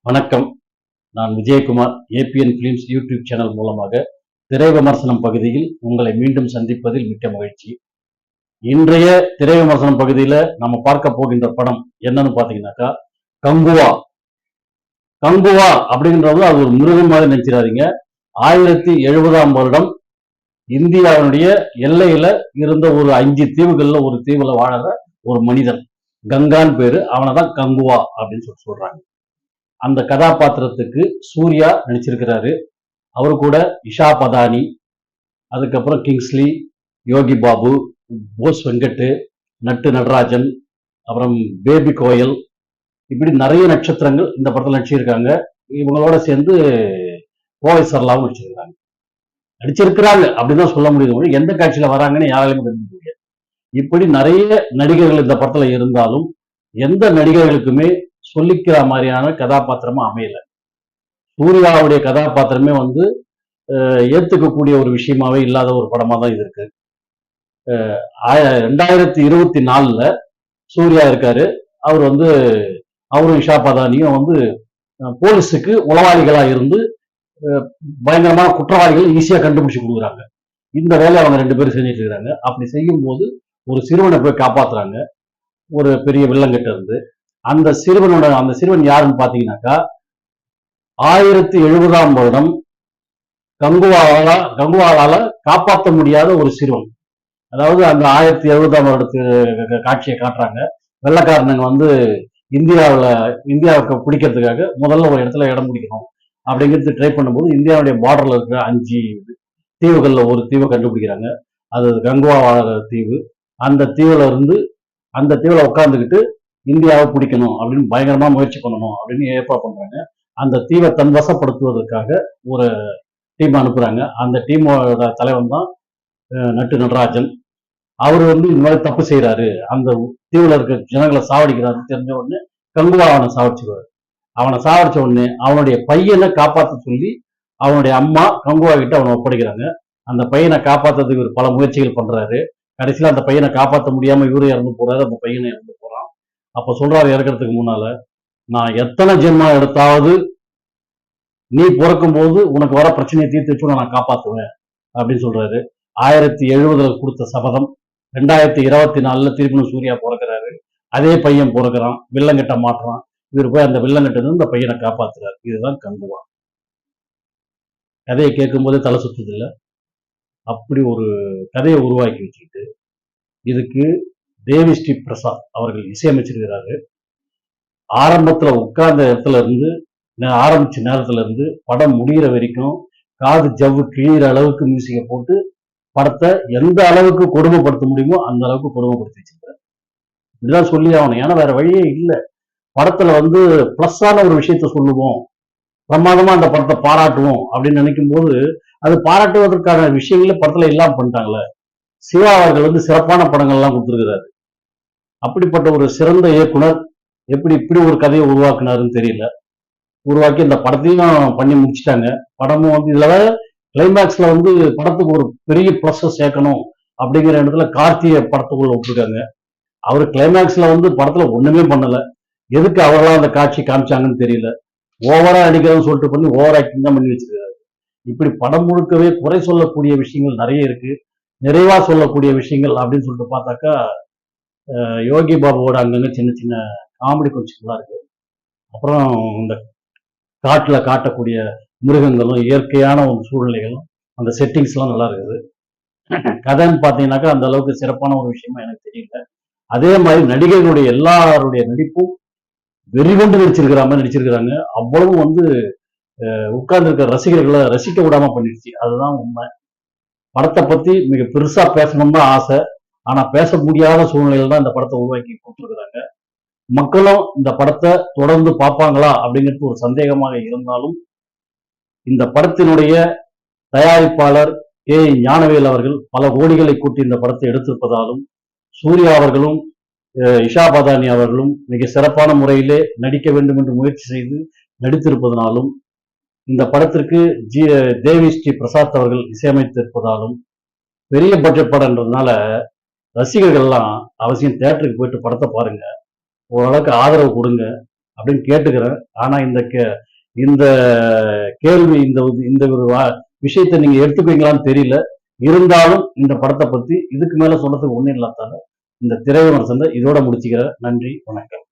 வணக்கம். நான் Vijayakumar. ABN films YouTube channel மூலமாக திரை விமர்சனம் பகுதியில் உங்களை மீண்டும் சந்திப்பதில் மிக்க மகிழ்ச்சி. இன்றைய திரை விமர்சனம் பகுதியில நம்ம பார்க்க போகின்ற படம் என்னன்னு பாத்தீங்கன்னாக்கா கங்குவா. கங்குவா அப்படின்றது அது ஒரு மிருகம் மாதிரி நினைச்சிடாதீங்க. 1070ஆம் வருடம் இந்தியாவுடைய எல்லையில இருந்த ஒரு 5 தீவுகள்ல ஒரு தீவுல வாழற ஒரு மனிதன், கங்கான்னு பேரு. அவனை தான் கங்குவா அப்படின்னு சொல்றாங்க. அந்த கதாபாத்திரத்துக்கு சூர்யா நடிச்சிருக்கிறாரு. அவரு கூட இஷா பதானி, அதுக்கப்புறம் கிங்ஸ்லி, யோகி பாபு, போஸ் வெங்கட், நட்டு நடராஜன், அப்புறம் பேபி கோயல், இப்படி நிறைய நட்சத்திரங்கள் இந்த படத்துல நடிச்சிருக்காங்க. இவங்களோட சேர்ந்து கோவை சரளாவும் நடிச்சிருக்கிறாங்க அப்படிதான் சொல்ல முடியுது. எந்த காட்சியில வராங்கன்னு யாராலையும் தெரிஞ்சுக்க முடியாது. இப்படி நிறைய நடிகர்கள் இந்த படத்துல இருந்தாலும் எந்த நடிகர்களுக்குமே சொல்லிக்கிற மாதிரியான கதாபாத்திரமும் அமையல. சூர்யாவுடைய கதாபாத்திரமே ஏத்துக்கக்கூடிய ஒரு விஷயமாவே இல்லாத ஒரு படமா தான் இது இருக்கு. 2024 சூர்யா இருக்காரு. அவர் அவரும் இஷா பதானியும் போலீஸுக்கு உளவாளிகளா இருந்து பயங்கரமான குற்றவாளிகள் ஈஸியா கண்டுபிடிச்சு கொடுக்குறாங்க. இந்த வேலையை அவங்க 2 பேரும் செஞ்சுட்டு இருக்காங்க. அப்படி செய்யும் போது ஒரு சிறுவனை போய் காப்பாத்துறாங்க, ஒரு பெரிய வில்லங்கிட்ட இருந்து. அந்த சிறுவன் யாருன்னு பாத்தீங்கன்னாக்கா 1070ஆம் வருடம் கங்குவாவால காப்பாற்ற முடியாத ஒரு சிறுவன். அதாவது அந்த 1070ஆம் வருடத்து காட்சியை காட்டுறாங்க. வெள்ளக்காரனுங்க இந்தியாவுக்கு பிடிக்கிறதுக்காக முதல்ல ஒரு இடத்துல இடம் பிடிக்கணும் அப்படிங்கிறது ட்ரை பண்ணும்போது இந்தியாவுடைய பார்டர்ல இருக்கிற 5 தீவுகள்ல ஒரு தீவை கண்டுபிடிக்கிறாங்க. அது கங்குவா வாழற தீவு. அந்த தீவுல உட்கார்ந்துக்கிட்டு இந்தியாவை பிடிக்கணும் அப்படின்னு பயங்கரமா முயற்சி பண்ணணும் அப்படின்னு ஏற்பாடு பண்றாங்க. அந்த தீவை தன்வசப்படுத்துவதற்காக ஒரு டீம் அனுப்புறாங்க. அந்த டீமோட தலைவன் தான் நட்டு நடராஜன். அவரு இந்த மாதிரி தப்பு செய்யறாரு, அந்த தீவுல இருக்க ஜனங்களை சாவடிக்கிறாரு தெரிஞ்ச உடனே கங்குவா அவனை சாவடிச்சிருவாரு. அவனை சாவடிச்ச உடனே அவனுடைய பையனை காப்பாற்ற சொல்லி அவனுடைய அம்மா கங்குவா கிட்ட அவனை ஒப்படைக்கிறாங்க. அந்த பையனை காப்பாற்றுறதுக்கு இவர் பல முயற்சிகள் பண்றாரு. கடைசியில அந்த பையனை காப்பாற்ற முடியாம இவரு இறந்து போறாரு, அந்த பையனை இறந்து போறான். அப்ப சொல்றாரு இறக்கிறதுக்கு முன்னால, நான் எத்தனை ஜென்மா எடுத்தாவது நீ பிறக்கும் போது உனக்கு வர பிரச்சனையை தீர்த்து வச்சு நான் காப்பாத்துவேன் அப்படின்னு சொல்றாரு. 1070 கொடுத்த சபதம் 2024 திருப்பி சூர்யா பிறக்கிறாரு. அதே பையன் பிறக்கிறான், வில்லங்கிட்ட மாட்டுறான். இவர் போய் அந்த வில்லங்கிட்ட இருந்து இந்த பையனை காப்பாத்துறாரு. இதுதான் கங்குவா. கதையை கேட்கும் போதே தலை சுத்துது இல்ல? அப்படி ஒரு கதையை உருவாக்கி வச்சுக்கிட்டு இதுக்கு தேவி ஸ்ரீ பிரசாத் அவர்கள் இசையமைச்சிருக்கிறாரு. ஆரம்பத்துல உட்கார்ந்த இடத்துல இருந்து ஆரம்பிச்ச நேரத்துல இருந்து படம் முடிகிற வரைக்கும் காது ஜவ்வு கிழிகிற அளவுக்கு மியூசிக்கை போட்டு படத்தை எந்த அளவுக்கு கொடுமைப்படுத்த முடியுமோ அந்த அளவுக்கு கொடுமைப்படுத்தி வச்சிருக்காரு. இப்படிதான் சொல்லி ஆகணும். ஏன்னா வேற வழியே இல்லை. படத்துல பிளஸ்ஸான ஒரு விஷயத்த சொல்லுவோம், பிரமாதமா அந்த படத்தை பாராட்டுவோம் அப்படின்னு நினைக்கும் போது அது பாராட்டுவதற்கான விஷயங்களே படத்துல இல்லாம பண்ணிட்டாங்களே. சிவா அவர்கள் சிறப்பான படங்கள் எல்லாம் கொடுத்திருக்கிறாரு. அப்படிப்பட்ட ஒரு சிறந்த இயக்குனர் எப்படி இப்படி ஒரு கதையை உருவாக்குனாருன்னு தெரியல. உருவாக்கி இந்த படத்தையும் பண்ணி முடிச்சுட்டாங்க. படமும் இதுல கிளைமேக்ஸ்ல படத்துக்கு ஒரு பெரிய பிளஸ் சேர்க்கணும் அப்படிங்கிற இடத்துல கார்த்திகை படத்துக்குள்ள விட்டுருக்காங்க. அவரு கிளைமேக்ஸ்ல படத்துல ஒண்ணுமே பண்ணல. எதுக்கு அவர்களா அந்த காட்சி காமிச்சாங்கன்னு தெரியல. ஓவரா அடிக்கிறதுன்னு சொல்லிட்டு பண்ணி ஓவர் ஆக்டிங் தான் பண்ணி வச்சிருக்காரு. இப்படி படம் முழுக்கவே குறை சொல்லக்கூடிய விஷயங்கள் நிறைய இருக்கு, நிறைவா சொல்லக்கூடிய விஷயங்கள் அப்படின்னு சொல்லிட்டு பார்த்தாக்கா யோகி பாபுவோட அங்கங்க சின்ன சின்ன காமெடி கொஞ்சம் நல்லா இருக்கு. அப்புறம் இந்த காட்டுல காட்டக்கூடிய மிருகங்களும் இயற்கையான ஒரு சூழ்நிலைகளும் அந்த செட்டிங்ஸ் எல்லாம் நல்லா இருக்குது. கதைன்னு பாத்தீங்கன்னாக்கா அந்த அளவுக்கு சிறப்பான ஒரு விஷயமா எனக்கு தெரியல. அதே மாதிரி நடிகர்களுடைய எல்லாருடைய நடிப்பும் வெறிகொண்டு நடிச்சிருக்கிற மாதிரி நடிச்சிருக்கிறாங்க. அவ்வளவு உட்கார்ந்து இருக்கிற ரசிகர்களை ரசிக்க விடாம பண்ணிடுச்சு. அதுதான் உண்மை. படத்தை பத்தி மிக பெருசா பேசணும்னு தான் ஆசை. ஆனா பேச முடியாத சூழ்நிலையில தான் இந்த படத்தை உருவாக்கி கொடுத்துருக்குறாங்க. மக்களும் இந்த படத்தை தொடர்ந்து பார்ப்பாங்களா அப்படிங்கிறது ஒரு சந்தேகமாக இருந்தாலும் இந்த படத்தினுடைய தயாரிப்பாளர் ஞானவேல் அவர்கள் பல கோடிகளை கூட்டி இந்த படத்தை எடுத்திருப்பதாலும் சூர்யா அவர்களும் இஷா பதானி அவர்களும் மிக சிறப்பான முறையிலே நடிக்க வேண்டும் என்று முயற்சி செய்து நடித்திருப்பதனாலும் இந்த படத்திற்கு தேவி ஸ்ரீ பிரசாத் அவர்கள் இசையமைத்திருப்பதாலும் பெரிய பட்ஜெட் படம்ன்றதுனால ரசிகர்கள்லாம் அவசியம் தியேட்டருக்கு போயிட்டு படத்தை பாருங்க, ஓரளவுக்கு ஆதரவு கொடுங்க அப்படின்னு கேட்டுக்கிறேன். ஆனா இந்த கேள்வி இந்த ஒரு விஷயத்தை நீங்க எடுத்துக்குவீங்களான்னு தெரியல. இருந்தாலும் இந்த படத்தை பத்தி இதுக்கு மேல சொல்றதுக்கு ஒண்ணும் இல்லாதால இந்த திரை விமர்சனத்தை இதோட முடிச்சுக்கிறேன். நன்றி, வணக்கம்.